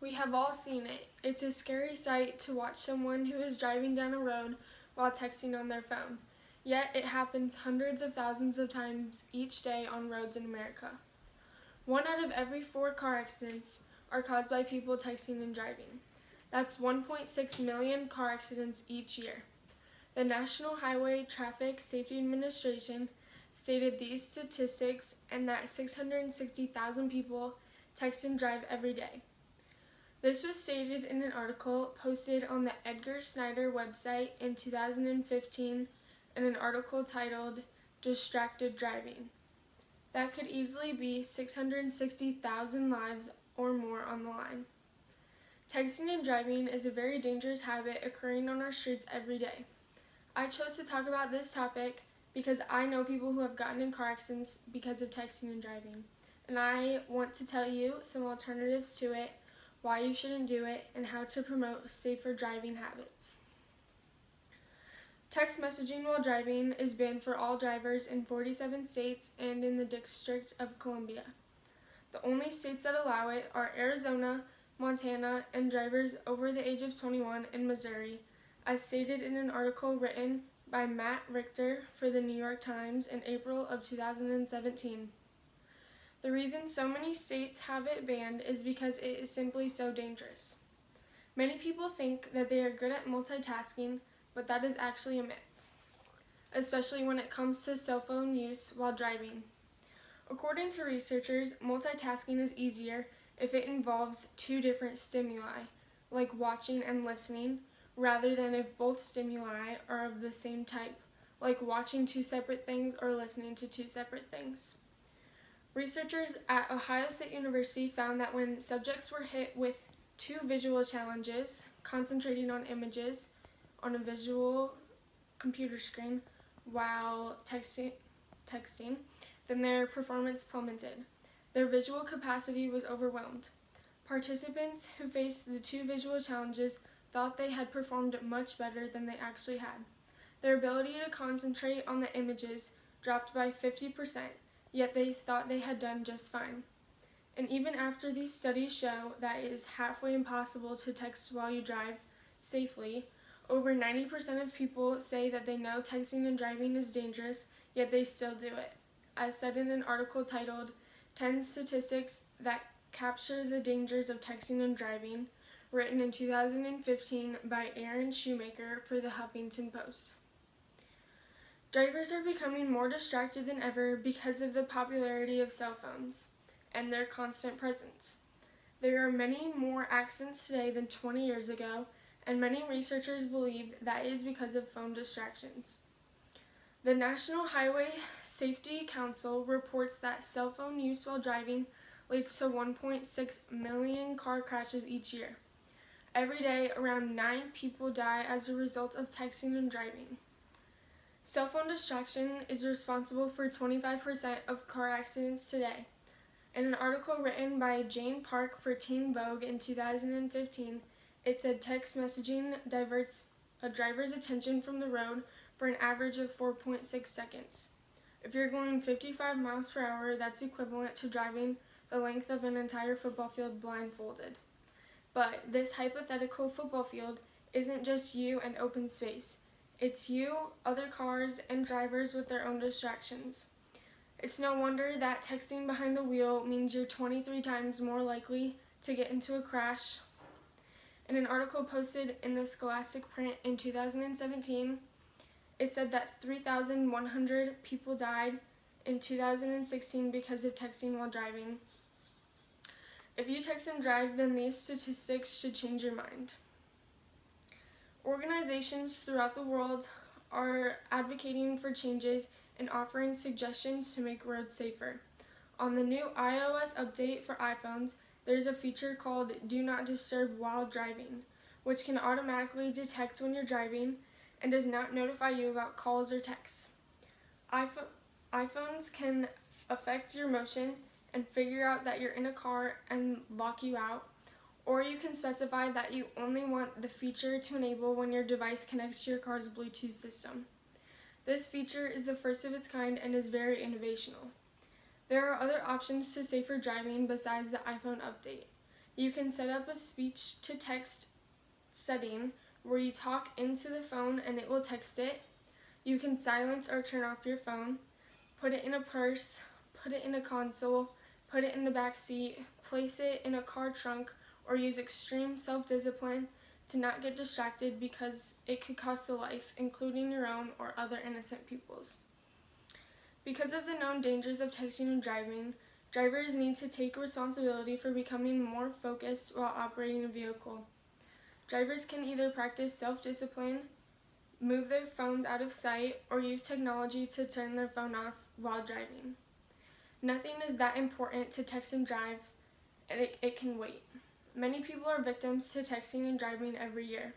We have all seen it. It's a scary sight to watch someone who is driving down a road while texting on their phone. Yet it happens hundreds of thousands of times each day on roads in America. 1 out of every 4 car accidents are caused by people texting and driving. That's 1.6 million car accidents each year. The National Highway Traffic Safety Administration stated these statistics and that 660,000 people text and drive every day. This was stated in an article posted on the Edgar Snyder website in 2015 in an article titled Distracted Driving. That could easily be 660,000 lives or more on the line. Texting and driving is a very dangerous habit occurring on our streets every day. I chose to talk about this topic because I know people who have gotten in car accidents because of texting and driving, and I want to tell you some alternatives to it, why you shouldn't do it, and how to promote safer driving habits. Text messaging while driving is banned for all drivers in 47 states and in the District of Columbia. The only states that allow it are Arizona, Montana, and drivers over the age of 21 in Missouri, as stated in an article written by Matt Richter for the New York Times in April of 2017. The reason so many states have it banned is because it is simply so dangerous. Many people think that they are good at multitasking, but that is actually a myth, especially when it comes to cell phone use while driving. According to researchers, multitasking is easier if it involves 2 different stimuli, like watching and listening, rather than if both stimuli are of the same type, like watching 2 separate things or listening to 2 separate things. Researchers at Ohio State University found that when subjects were hit with 2 visual challenges, concentrating on images on a visual computer screen while texting, then their performance plummeted. Their visual capacity was overwhelmed. Participants who faced the 2 visual challenges thought they had performed much better than they actually had. Their ability to concentrate on the images dropped by 50%, yet they thought they had done just fine. And even after these studies show that it is halfway impossible to text while you drive safely, over 90% of people say that they know texting and driving is dangerous, yet they still do it, as said in an article titled 10 Statistics That Capture the Dangers of Texting and Driving, written in 2015 by Aaron Shoemaker for the Huffington Post. Drivers are becoming more distracted than ever because of the popularity of cell phones and their constant presence. There are many more accidents today than 20 years ago, and many researchers believe that is because of phone distractions. The National Highway Safety Council reports that cell phone use while driving leads to 1.6 million car crashes each year. Every day, around 9 people die as a result of texting and driving. Cell phone distraction is responsible for 25% of car accidents today. In an article written by Jane Park for Teen Vogue in 2015, it said text messaging diverts a driver's attention from the road for an average of 4.6 seconds. If you're going 55 miles per hour, that's equivalent to driving the length of an entire football field blindfolded. But this hypothetical football field isn't just you and open space. It's you, other cars, and drivers with their own distractions. It's no wonder that texting behind the wheel means you're 23 times more likely to get into a crash. In an article posted in the Scholastic print in 2017, it said that 3,100 people died in 2016 because of texting while driving. If you text and drive, then these statistics should change your mind. Organizations throughout the world are advocating for changes and offering suggestions to make roads safer. On the new iOS update for iPhones, there's a feature called Do Not Disturb While Driving, which can automatically detect when you're driving and does not notify you about calls or texts. iPhones can affect your motion and figure out that you're in a car and lock you out, or you can specify that you only want the feature to enable when your device connects to your car's Bluetooth system. This feature is the first of its kind and is very innovational. There are other options to safer driving besides the iPhone update. You can set up a speech to text setting where you talk into the phone and it will text it. You can silence or turn off your phone, put it in a purse, put it in a console, put it in the back seat, place it in a car trunk, or use extreme self-discipline to not get distracted because it could cost a life, including your own or other innocent people's. Because of the known dangers of texting and driving, drivers need to take responsibility for becoming more focused while operating a vehicle. Drivers can either practice self-discipline, move their phones out of sight, or use technology to turn their phone off while driving. Nothing is that important to text and drive, and it can wait. Many people are victims to texting and driving every year.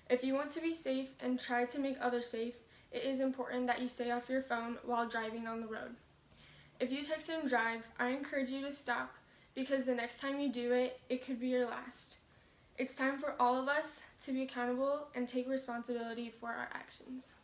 If you want to be safe and try to make others safe, it is important that you stay off your phone while driving on the road. If you text and drive, I encourage you to stop because the next time you do it, it could be your last. It's time for all of us to be accountable and take responsibility for our actions.